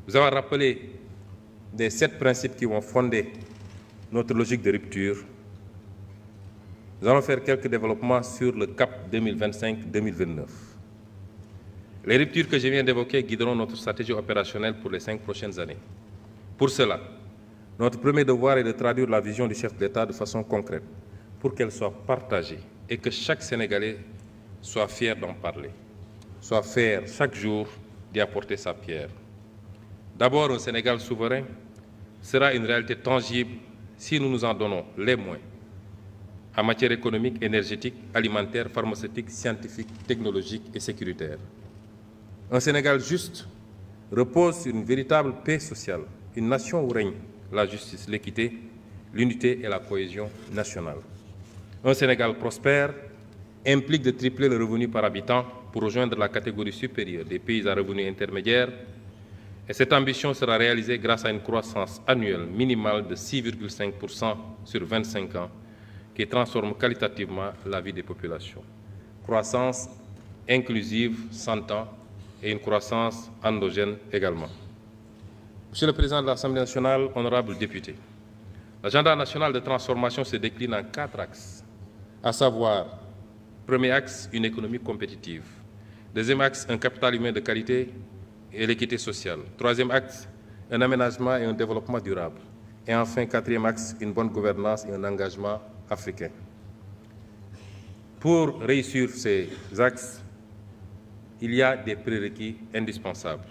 Vous avez rappelé des 7 principes qui vont fonder notre logique de rupture. Nous allons faire quelques développements sur le cap 2025-2029. Les ruptures que je viens d'évoquer guideront notre stratégie opérationnelle pour les 5 prochaines années. Pour cela, notre premier devoir est de traduire la vision du chef d'État de façon concrète pour qu'elle soit partagée et que chaque Sénégalais soit fier d'en parler, soit fier chaque jour d'y apporter sa pierre. D'abord, un Sénégal souverain sera une réalité tangible si nous nous en donnons les moyens en matière économique, énergétique, alimentaire, pharmaceutique, scientifique, technologique et sécuritaire. Un Sénégal juste repose sur une véritable paix sociale, une nation où règne la justice, l'équité, l'unité et la cohésion nationale. Un Sénégal prospère implique de tripler le revenu par habitant pour rejoindre la catégorie supérieure des pays à revenus intermédiaires. Et cette ambition sera réalisée grâce à une croissance annuelle minimale de 6,5% sur 25 ans qui transforme qualitativement la vie des populations. Croissance inclusive, s'entend, et une croissance endogène également. Monsieur le Président de l'Assemblée nationale, honorables députés, l'agenda national de transformation se décline en 4 axes, à savoir, premier axe, une économie compétitive. Deuxième axe, un capital humain de qualité et l'équité sociale. Troisième axe, un aménagement et un développement durable. Et enfin, quatrième axe, une bonne gouvernance et un engagement africain. Pour réussir ces axes, il y a des prérequis indispensables.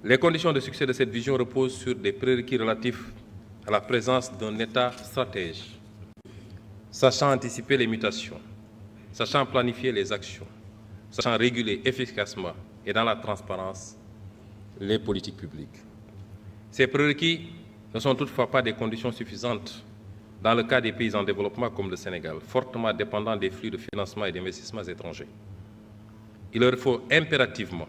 Les conditions de succès de cette vision reposent sur des prérequis relatifs à la présence d'un État stratège, sachant anticiper les mutations, sachant planifier les actions, sachant réguler efficacement et dans la transparence les politiques publiques. Ces prérequis ne sont toutefois pas des conditions suffisantes dans le cas des pays en développement comme le Sénégal, fortement dépendants des flux de financement et d'investissements étrangers. Il leur faut impérativement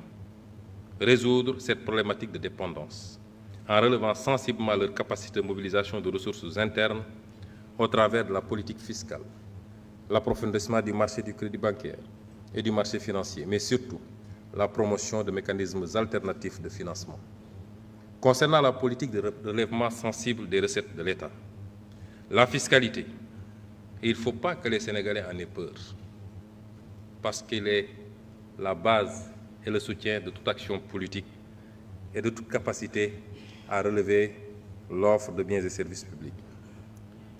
résoudre cette problématique de dépendance en relevant sensiblement leur capacité de mobilisation de ressources internes au travers de la politique fiscale, l'approfondissement du marché du crédit bancaire et du marché financier, mais surtout la promotion de mécanismes alternatifs de financement. Concernant la politique de relèvement sensible des recettes de l'État, la fiscalité, il ne faut pas que les Sénégalais en aient peur, parce qu'elle est la base et le soutien de toute action politique et de toute capacité à relever l'offre de biens et services publics.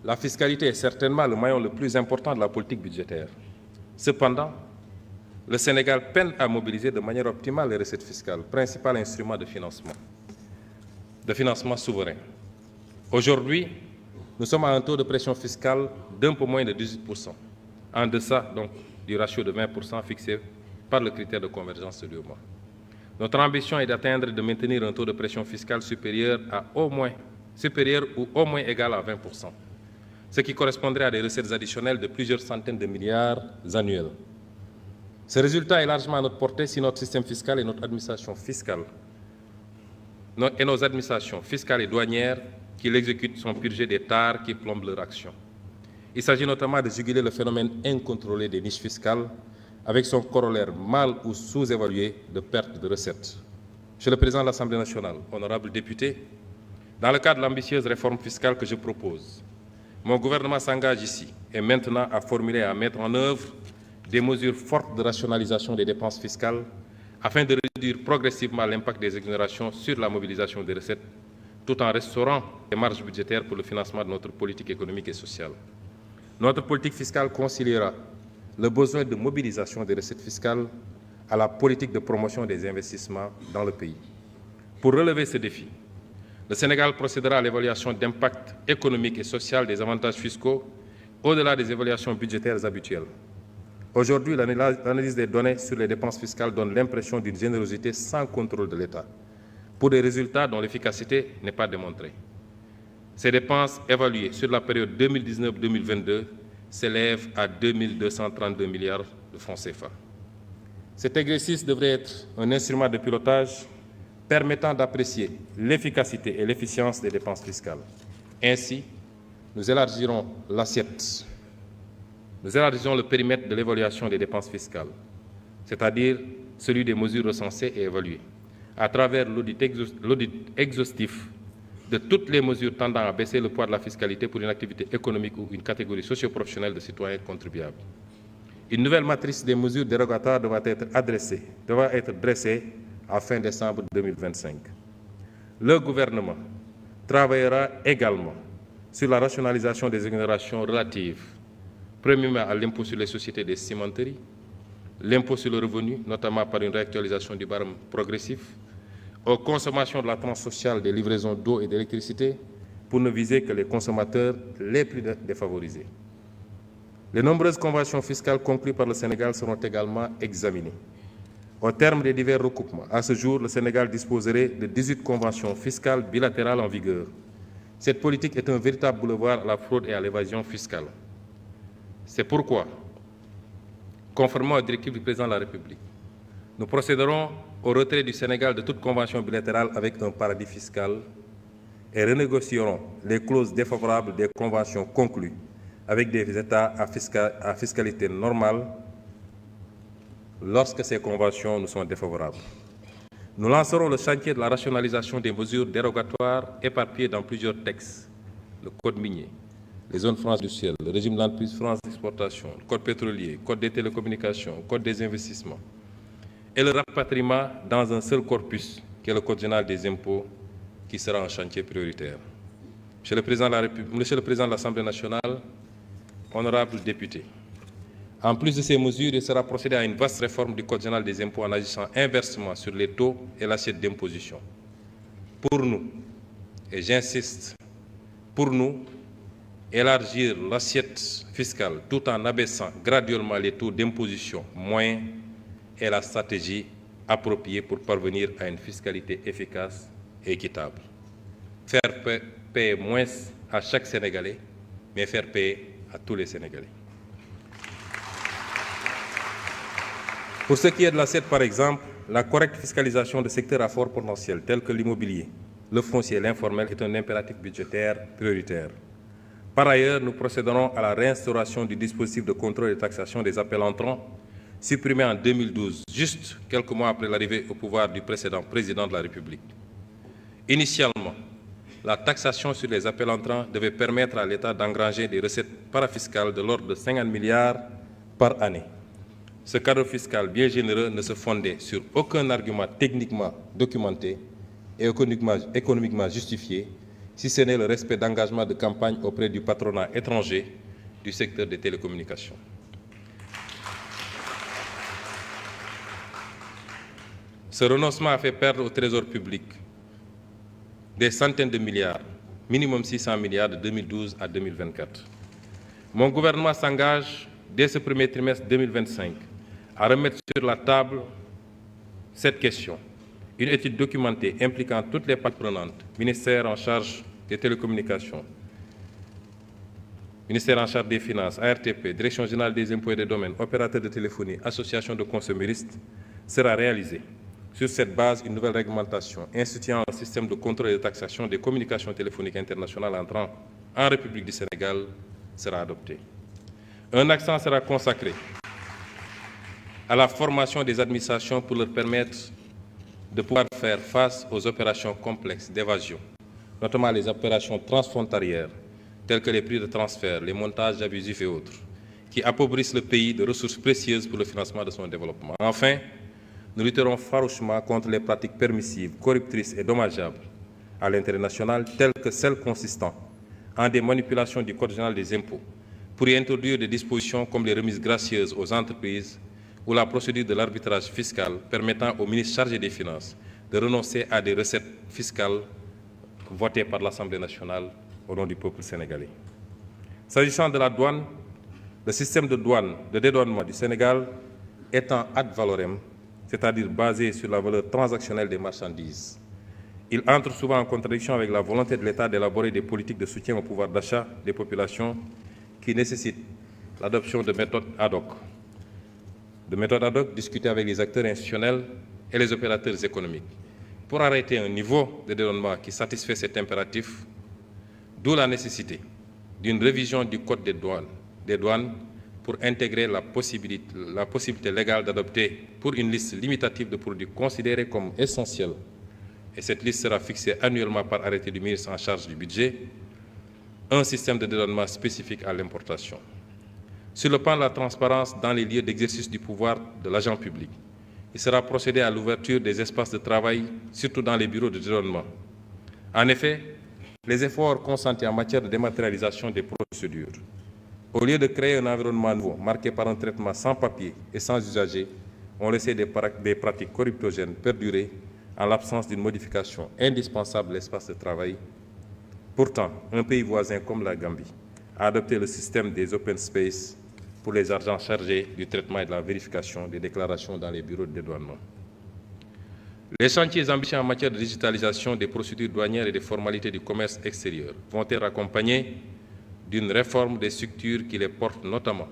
La fiscalité est certainement le maillon le plus important de la politique budgétaire. Cependant, le Sénégal peine à mobiliser de manière optimale les recettes fiscales, principal instrument de financement souverain. Aujourd'hui, nous sommes à un taux de pression fiscale d'un peu moins de 18%, en deçà donc du ratio de 20% fixé par le critère de convergence de l'UEMOA. Notre ambition est d'atteindre et de maintenir un taux de pression fiscale supérieur ou au moins égal à 20%, ce qui correspondrait à des recettes additionnelles de plusieurs centaines de milliards annuels. Ce résultat est largement à notre portée si notre système fiscal et notre administration fiscale et nos administrations fiscales et douanières qui l'exécutent sont purgées des tares qui plombent leur action. Il s'agit notamment de juguler le phénomène incontrôlé des niches fiscales avec son corollaire mal ou sous-évalué de perte de recettes. Monsieur le Président de l'Assemblée nationale, honorables députés, dans le cadre de l'ambitieuse réforme fiscale que je propose, mon gouvernement s'engage ici et maintenant à formuler et à mettre en œuvre des mesures fortes de rationalisation des dépenses fiscales afin de réduire progressivement l'impact des exonérations sur la mobilisation des recettes, tout en restaurant les marges budgétaires pour le financement de notre politique économique et sociale. Notre politique fiscale conciliera le besoin de mobilisation des recettes fiscales à la politique de promotion des investissements dans le pays. Pour relever ce défi, le Sénégal procédera à l'évaluation d'impact économique et social des avantages fiscaux au-delà des évaluations budgétaires habituelles. Aujourd'hui, l'analyse des données sur les dépenses fiscales donne l'impression d'une générosité sans contrôle de l'État, pour des résultats dont l'efficacité n'est pas démontrée. Ces dépenses évaluées sur la période 2019-2022 s'élèvent à 2232 milliards de francs CFA. Cet exercice devrait être un instrument de pilotage permettant d'apprécier l'efficacité et l'efficience des dépenses fiscales. Ainsi, nous élargirons l'assiette, nous élargirons le périmètre de l'évaluation des dépenses fiscales, c'est-à-dire celui des mesures recensées et évaluées, à travers l'audit exhaustif de toutes les mesures tendant à baisser le poids de la fiscalité pour une activité économique ou une catégorie socio-professionnelle de citoyens contribuables. Une nouvelle matrice des mesures dérogatoires devra être dressée à fin décembre 2025. Le gouvernement travaillera également sur la rationalisation des exonérations relatives, premièrement à l'impôt sur les sociétés des cimenteries, l'impôt sur le revenu, notamment par une réactualisation du barème progressif, aux consommations de la tranche sociale des livraisons d'eau et d'électricité, pour ne viser que les consommateurs les plus défavorisés. Les nombreuses conventions fiscales conclues par le Sénégal seront également examinées. Au terme des divers recoupements, à ce jour, le Sénégal disposerait de 18 conventions fiscales bilatérales en vigueur. Cette politique est un véritable boulevard à la fraude et à l'évasion fiscale. C'est pourquoi, conformément aux directives du Président de la République, nous procéderons au retrait du Sénégal de toute convention bilatérale avec un paradis fiscal et renégocierons les clauses défavorables des conventions conclues avec des États à fiscalité normale lorsque ces conventions nous sont défavorables. Nous lancerons le chantier de la rationalisation des mesures dérogatoires éparpillées dans plusieurs textes, le Code minier, les zones franches industrielles, le régime d'entreprise France d'exportation, le Code pétrolier, le Code des télécommunications, le Code des investissements, et le rapatriement dans un seul corpus, qui est le Code général des impôts, qui sera un chantier prioritaire. Monsieur le Président de l'Assemblée nationale, honorables députés, en plus de ces mesures, il sera procédé à une vaste réforme du Code général des impôts en agissant inversement sur les taux et l'assiette d'imposition. Pour nous, et j'insiste, pour nous, élargir l'assiette fiscale tout en abaissant graduellement les taux d'imposition moyens est la stratégie appropriée pour parvenir à une fiscalité efficace et équitable. Faire payer moins à chaque Sénégalais, mais faire payer à tous les Sénégalais. Pour ce qui est de l'assiette, par exemple, la correcte fiscalisation de secteurs à fort potentiel, tels que l'immobilier, le foncier et l'informel, est un impératif budgétaire prioritaire. Par ailleurs, nous procéderons à la réinstauration du dispositif de contrôle et de taxation des appels entrants, supprimé en 2012, juste quelques mois après l'arrivée au pouvoir du précédent président de la République. Initialement, la taxation sur les appels entrants devait permettre à l'État d'engranger des recettes parafiscales de l'ordre de 50 milliards par année. Ce cadre fiscal bien généreux ne se fondait sur aucun argument techniquement documenté et économiquement justifié, si ce n'est le respect d'engagements de campagne auprès du patronat étranger du secteur des télécommunications. Ce renoncement a fait perdre au Trésor public des centaines de milliards, minimum 600 milliards de 2012 à 2024. Mon gouvernement s'engage dès ce premier trimestre 2025 à remettre sur la table cette question. Une étude documentée impliquant toutes les parties prenantes, ministère en charge des télécommunications, ministère en charge des finances, ARTP, Direction générale des impôts et des domaines, opérateurs de téléphonie, associations de consuméristes, sera réalisée. Sur cette base, une nouvelle réglementation instituant un système de contrôle et de taxation des communications téléphoniques internationales entrant en République du Sénégal sera adoptée. Un accent sera consacré à la formation des administrations pour leur permettre de pouvoir faire face aux opérations complexes d'évasion, notamment les opérations transfrontalières, telles que les prix de transfert, les montages abusifs et autres, qui appauvrissent le pays de ressources précieuses pour le financement de son développement. Enfin, nous lutterons farouchement contre les pratiques permissives, corruptrices et dommageables à l'intérêt national, telles que celles consistant en des manipulations du Code général des impôts, pour y introduire des dispositions comme les remises gracieuses aux entreprises ou la procédure de l'arbitrage fiscal permettant au ministre chargé des Finances de renoncer à des recettes fiscales votées par l'Assemblée nationale au nom du peuple sénégalais. S'agissant de la douane, le système de dédouanement du Sénégal étant ad valorem, c'est-à-dire basé sur la valeur transactionnelle des marchandises, il entre souvent en contradiction avec la volonté de l'État d'élaborer des politiques de soutien au pouvoir d'achat des populations qui nécessitent l'adoption de méthodes ad hoc. Discutées avec les acteurs institutionnels et les opérateurs économiques pour arrêter un niveau de dédouanement qui satisfait cet impératif, d'où la nécessité d'une révision du Code des douanes pour intégrer la possibilité légale d'adopter pour une liste limitative de produits considérés comme essentiels, et cette liste sera fixée annuellement par arrêté du ministre en charge du budget, un système de dédouanement spécifique à l'importation. Sur le plan de la transparence dans les lieux d'exercice du pouvoir de l'agent public, il sera procédé à l'ouverture des espaces de travail, surtout dans les bureaux de dédouanement. En effet, les efforts consentis en matière de dématérialisation des procédures, au lieu de créer un environnement nouveau marqué par un traitement sans papier et sans usager, ont laissé des pratiques corruptogènes perdurer en l'absence d'une modification indispensable de l'espace de travail. Pourtant, un pays voisin comme la Gambie a adopté le système des open space pour les agents chargés du traitement et de la vérification des déclarations dans les bureaux de dédouanement. Les chantiers ambitieux en matière de digitalisation des procédures douanières et des formalités du commerce extérieur vont être accompagnés d'une réforme des structures qui les portent, notamment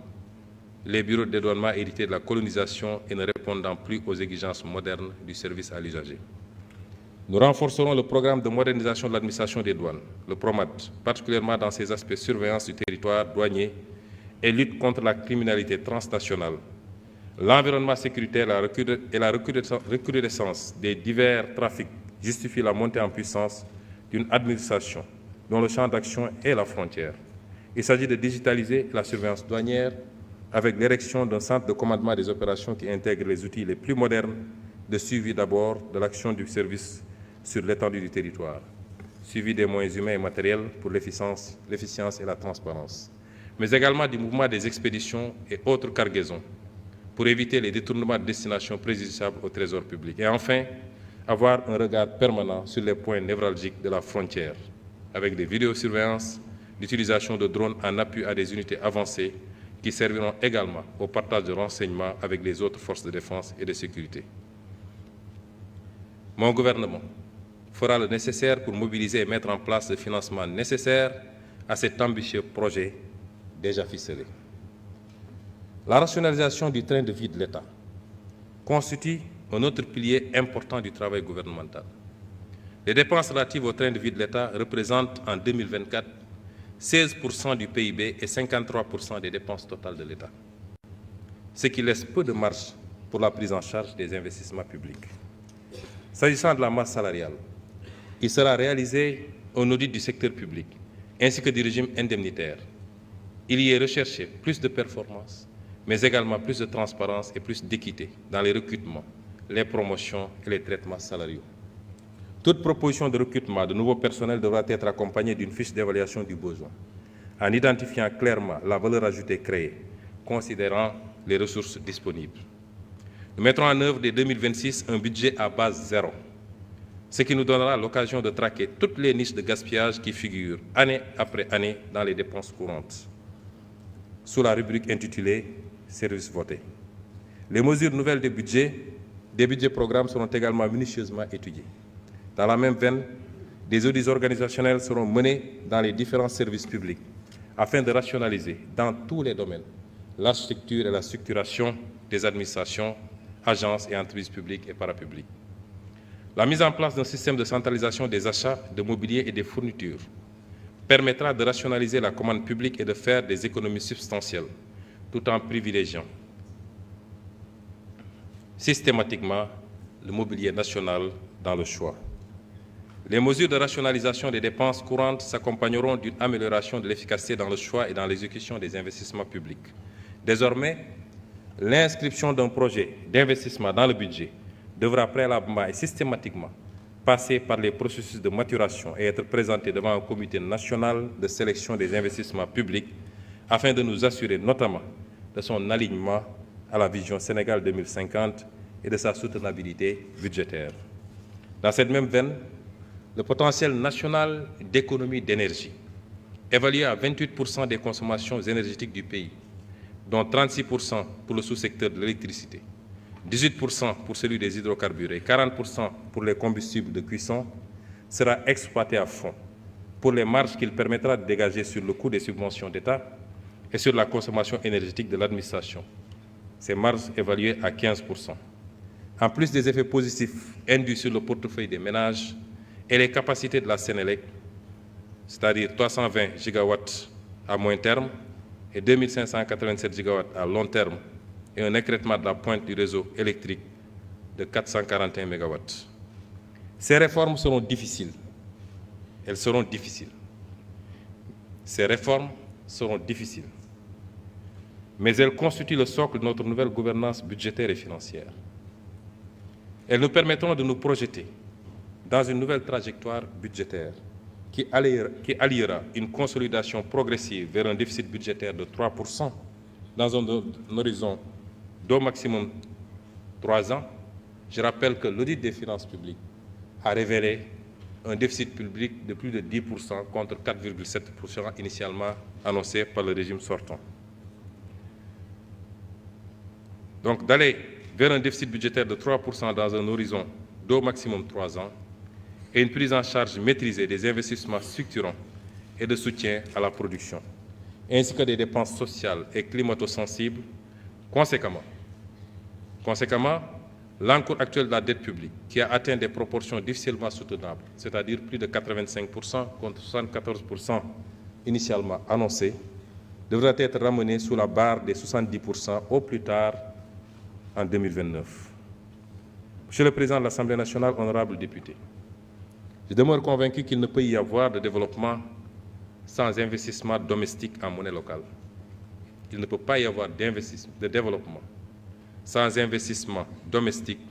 les bureaux de dédouanement hérités de la colonisation et ne répondant plus aux exigences modernes du service à l'usager. Nous renforcerons le programme de modernisation de l'administration des douanes, le PROMAD, particulièrement dans ses aspects surveillance du territoire douanier et lutte contre la criminalité transnationale. L'environnement sécuritaire et la recrudescence des divers trafics justifient la montée en puissance d'une administration dont le champ d'action est la frontière. Il s'agit de digitaliser la surveillance douanière avec l'érection d'un centre de commandement des opérations qui intègre les outils les plus modernes de suivi d'abord de l'action du service sur l'étendue du territoire, suivi des moyens humains et matériels pour l'efficience et la transparence, mais également du mouvement des expéditions et autres cargaisons pour éviter les détournements de destination préjudiciables au trésor public. Et enfin, avoir un regard permanent sur les points névralgiques de la frontière, avec des vidéosurveillances, l'utilisation de drones en appui à des unités avancées qui serviront également au partage de renseignements avec les autres forces de défense et de sécurité. Mon gouvernement fera le nécessaire pour mobiliser et mettre en place le financement nécessaire à cet ambitieux projet déjà ficelé. La rationalisation du train de vie de l'État constitue un autre pilier important du travail gouvernemental. Les dépenses relatives au train de vie de l'État représentent en 2024 16% du PIB et 53% des dépenses totales de l'État, ce qui laisse peu de marge pour la prise en charge des investissements publics. S'agissant de la masse salariale, il sera réalisé un audit du secteur public ainsi que du régime indemnitaire. Il y est recherché plus de performance, mais également plus de transparence et plus d'équité dans les recrutements, les promotions et les traitements salariaux. Toute proposition de recrutement de nouveaux personnels devra être accompagnée d'une fiche d'évaluation du besoin, en identifiant clairement la valeur ajoutée créée, considérant les ressources disponibles. Nous mettrons en œuvre dès 2026 un budget à base zéro, ce qui nous donnera l'occasion de traquer toutes les niches de gaspillage qui figurent année après année dans les dépenses courantes, sous la rubrique intitulée « Services votés ». Les mesures nouvelles des budgets programmes seront également minutieusement étudiées. Dans la même veine, des audits organisationnels seront menés dans les différents services publics afin de rationaliser dans tous les domaines la structure et la structuration des administrations, agences et entreprises publiques et parapubliques. La mise en place d'un système de centralisation des achats de mobilier et des fournitures permettra de rationaliser la commande publique et de faire des économies substantielles, tout en privilégiant systématiquement le mobilier national dans le choix. Les mesures de rationalisation des dépenses courantes s'accompagneront d'une amélioration de l'efficacité dans le choix et dans l'exécution des investissements publics. Désormais, l'inscription d'un projet d'investissement dans le budget devra préalablement et systématiquement passer par les processus de maturation et être présenté devant un comité national de sélection des investissements publics afin de nous assurer notamment de son alignement à la vision Sénégal 2050 et de sa soutenabilité budgétaire. Dans cette même veine, le potentiel national d'économie d'énergie, évalué à 28% des consommations énergétiques du pays, dont 36% pour le sous-secteur de l'électricité, 18% pour celui des hydrocarbures et 40% pour les combustibles de cuisson, sera exploité à fond pour les marges qu'il permettra de dégager sur le coût des subventions d'État et sur la consommation énergétique de l'administration. Ces marges évaluées à 15%. En plus des effets positifs induits sur le portefeuille des ménages et les capacités de la Sénélec, c'est-à-dire 320 gigawatts à moyen terme et 2587 gigawatts à long terme et un écrêtement de la pointe du réseau électrique de 441 mégawatts. Ces réformes seront difficiles. Elles seront difficiles. Ces réformes seront difficiles. Mais elles constituent le socle de notre nouvelle gouvernance budgétaire et financière. Elles nous permettront de nous projeter dans une nouvelle trajectoire budgétaire qui alliera une consolidation progressive vers un déficit budgétaire de 3% dans un horizon d'au maximum 3 ans. Je rappelle que l'audit des finances publiques a révélé un déficit public de plus de 10% contre 4,7% initialement annoncé par le régime sortant. Donc d'aller vers un déficit budgétaire de 3% dans un horizon d'au maximum 3 ans et une prise en charge maîtrisée des investissements structurants et de soutien à la production, ainsi que des dépenses sociales et climato-sensibles. Conséquemment, l'encours actuel de la dette publique, qui a atteint des proportions difficilement soutenables, c'est-à-dire plus de 85% contre 74% initialement annoncé, devra être ramené sous la barre des 70% au plus tard en 2029. Monsieur le Président de l'Assemblée nationale, honorables députés, je demeure convaincu qu'il ne peut y avoir de développement sans investissement domestique en monnaie locale. Il ne peut pas y avoir de développement sans investissement domestique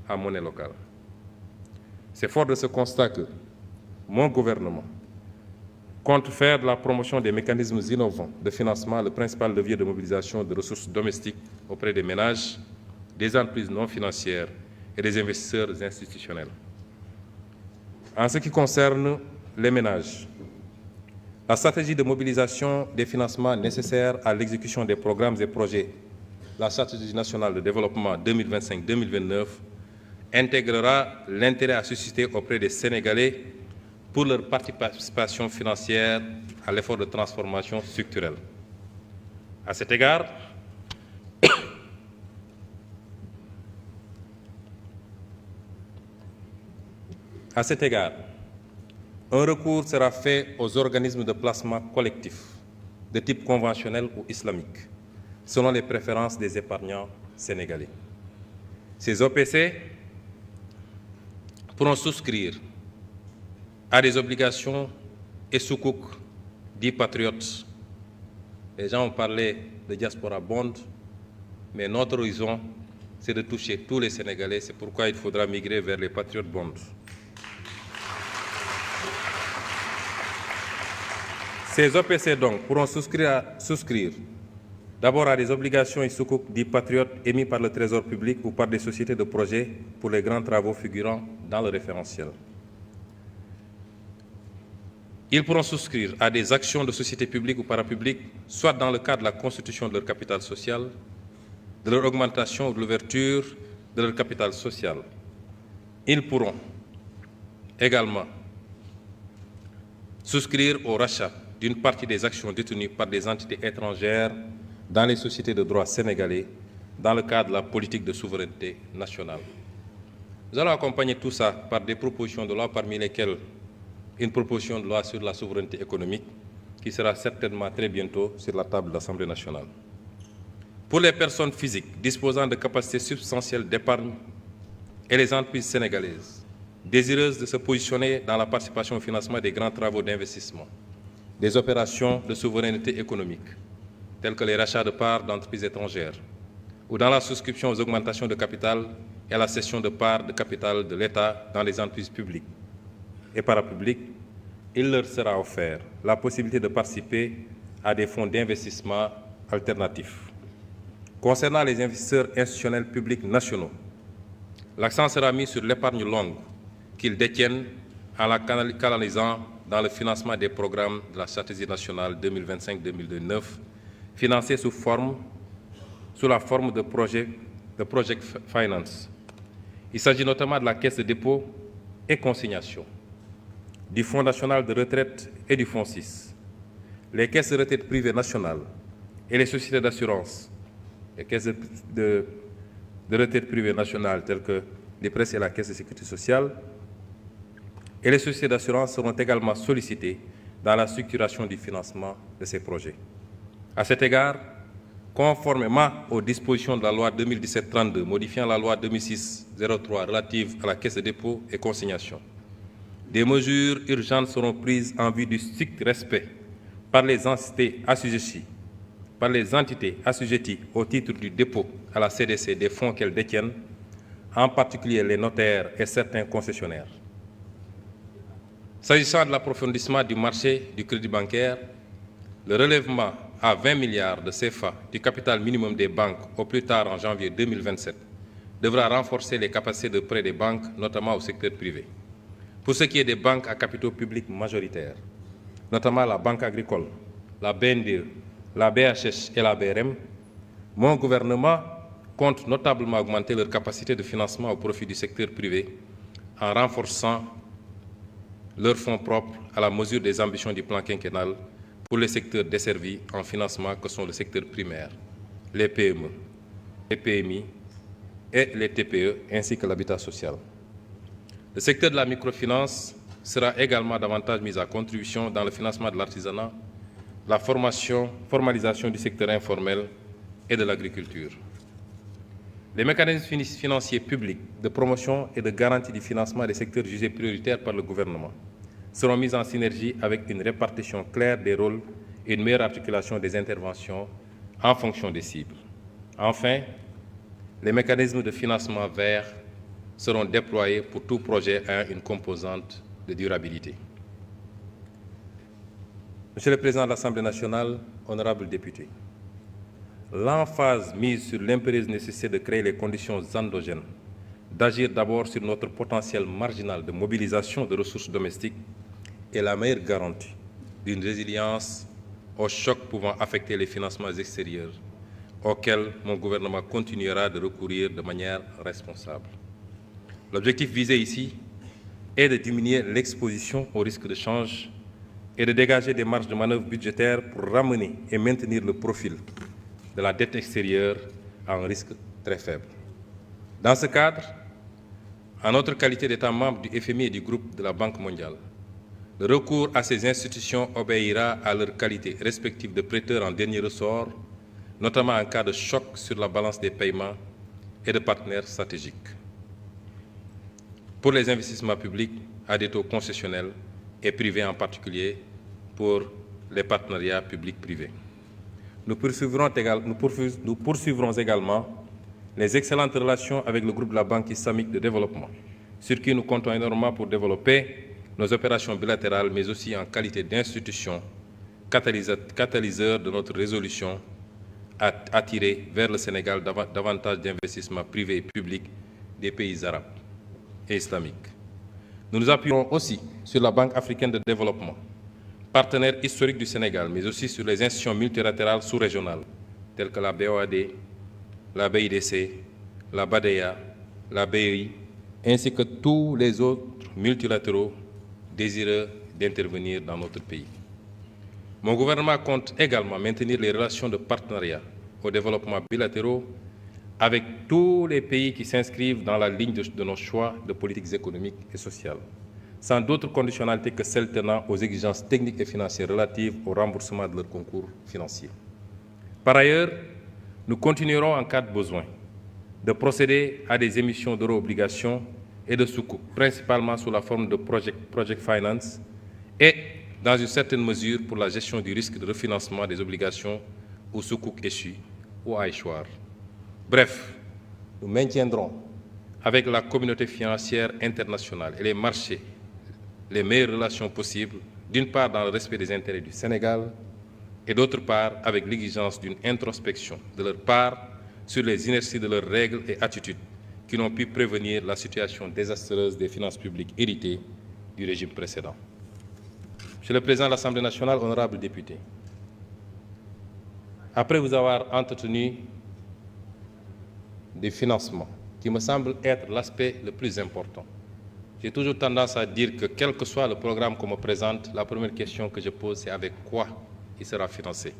en monnaie locale. C'est fort de ce constat que mon gouvernement compte faire de la promotion des mécanismes innovants de financement le principal levier de mobilisation de ressources domestiques auprès des ménages, des entreprises non financières et des investisseurs institutionnels. En ce qui concerne les ménages, la stratégie de mobilisation des financements nécessaires à l'exécution des programmes et projets, la stratégie nationale de développement 2025-2029, intégrera l'intérêt à susciter auprès des Sénégalais pour leur participation financière à l'effort de transformation structurelle. À cet égard, un recours sera fait aux organismes de placement collectif de type conventionnel ou islamique, selon les préférences des épargnants sénégalais. Ces OPC pourront souscrire à des obligations et sukuk dits patriotes. Les gens ont parlé de diaspora bond, mais notre horizon, c'est de toucher tous les Sénégalais. C'est pourquoi il faudra migrer vers les patriotes bonds. Ces OPC donc pourront souscrire d'abord à des obligations et sukuk dits patriotes émis par le Trésor public ou par des sociétés de projets pour les grands travaux figurant dans le référentiel. Ils pourront souscrire à des actions de sociétés publiques ou parapubliques, soit dans le cadre de la constitution de leur capital social, de leur augmentation ou de l'ouverture de leur capital social. Ils pourront également souscrire au rachat d'une partie des actions détenues par des entités étrangères dans les sociétés de droit sénégalais dans le cadre de la politique de souveraineté nationale. Nous allons accompagner tout ça par des propositions de loi, parmi lesquelles une proposition de loi sur la souveraineté économique qui sera certainement très bientôt sur la table de l'Assemblée nationale. Pour les personnes physiques disposant de capacités substantielles d'épargne et les entreprises sénégalaises désireuses de se positionner dans la participation au financement des grands travaux d'investissement, des opérations de souveraineté économique, telles que les rachats de parts d'entreprises étrangères, ou dans la souscription aux augmentations de capital et à la cession de parts de capital de l'État dans les entreprises publiques et parapubliques, il leur sera offert la possibilité de participer à des fonds d'investissement alternatifs. Concernant les investisseurs institutionnels publics nationaux, l'accent sera mis sur l'épargne longue qu'ils détiennent en la canalisant dans le financement des programmes de la stratégie nationale 2025-2029, financés sous la forme de Project Finance. Il s'agit notamment de la Caisse de dépôt et consignation, du Fonds national de retraite et du Fonds 6, les caisses de retraite privées nationales et les sociétés d'assurance, les caisses de retraite privées nationales telles que l'IPRES et la Caisse de sécurité sociale, et les sociétés d'assurance seront également sollicitées dans la structuration du financement de ces projets. À cet égard, conformément aux dispositions de la loi 2017-32 modifiant la loi 2006-03 relative à la Caisse de dépôt et consignation, des mesures urgentes seront prises en vue du strict respect par les entités assujetties au titre du dépôt à la CDC des fonds qu'elles détiennent, en particulier les notaires et certains concessionnaires. S'agissant de l'approfondissement du marché du crédit bancaire, le relèvement à 20 milliards de CFA du capital minimum des banques au plus tard en janvier 2027 devra renforcer les capacités de prêt des banques, notamment au secteur privé. Pour ce qui est des banques à capitaux publics majoritaires, notamment la Banque agricole, la BNDE, la BHS et la BRM, mon gouvernement compte notablement augmenter leur capacité de financement au profit du secteur privé en renforçant leurs fonds propres à la mesure des ambitions du plan quinquennal pour les secteurs desservis en financement que sont le secteur primaire, les PME, les PMI et les TPE, ainsi que l'habitat social. Le secteur de la microfinance sera également davantage mis à contribution dans le financement de l'artisanat, la formalisation du secteur informel et de l'agriculture. Les mécanismes financiers publics de promotion et de garantie du financement des secteurs jugés prioritaires par le gouvernement seront mis en synergie avec une répartition claire des rôles et une meilleure articulation des interventions en fonction des cibles. Enfin, les mécanismes de financement vert seront déployés pour tout projet ayant une composante de durabilité. Monsieur le Président de l'Assemblée nationale, honorables députés, l'emphase mise sur l'impérieuse nécessité de créer les conditions endogènes, d'agir d'abord sur notre potentiel marginal de mobilisation de ressources domestiques est la meilleure garantie d'une résilience aux chocs pouvant affecter les financements extérieurs, auxquels mon gouvernement continuera de recourir de manière responsable. L'objectif visé ici est de diminuer l'exposition au risque de change et de dégager des marges de manœuvre budgétaires pour ramener et maintenir le profil de la dette extérieure à un risque très faible. Dans ce cadre, en notre qualité d'État membre du FMI et du groupe de la Banque mondiale, le recours à ces institutions obéira à leur qualité respective de prêteurs en dernier ressort, notamment en cas de choc sur la balance des paiements et de partenaires stratégiques. Pour les investissements publics à des taux concessionnels et privés en particulier pour les partenariats publics-privés. Nous poursuivrons également les excellentes relations avec le groupe de la Banque islamique de développement, sur qui nous comptons énormément pour développer nos opérations bilatérales, mais aussi en qualité d'institution catalyseur de notre résolution à attirer vers le Sénégal davantage d'investissements privés et publics des pays arabes et islamiques. Nous nous appuyons aussi sur la Banque africaine de développement, partenaire historique du Sénégal, mais aussi sur les institutions multilatérales sous-régionales, telles que la BOAD, la BIDC, la BADEA, la BEI, ainsi que tous les autres multilatéraux désireux d'intervenir dans notre pays. Mon gouvernement compte également maintenir les relations de partenariat au développement bilatéraux avec tous les pays qui s'inscrivent dans la ligne de nos choix de politiques économiques et sociales, sans d'autres conditionnalités que celles tenant aux exigences techniques et financières relatives au remboursement de leurs concours financiers. Par ailleurs, nous continuerons en cas de besoin de procéder à des émissions d'euro-obligations et de sukuk, principalement sous la forme de project finance et, dans une certaine mesure, pour la gestion du risque de refinancement des obligations ou sukuk échus ou à échoir. Bref, nous maintiendrons avec la communauté financière internationale et les marchés les meilleures relations possibles, d'une part dans le respect des intérêts du Sénégal et d'autre part avec l'exigence d'une introspection de leur part sur les inerties de leurs règles et attitudes qui n'ont pu prévenir la situation désastreuse des finances publiques héritées du régime précédent. Monsieur le Président de l'Assemblée nationale, honorables députés, après vous avoir entretenu des financements, qui me semble être l'aspect le plus important, j'ai toujours tendance à dire que quel que soit le programme qu'on me présente, la première question que je pose, c'est avec quoi il sera financé.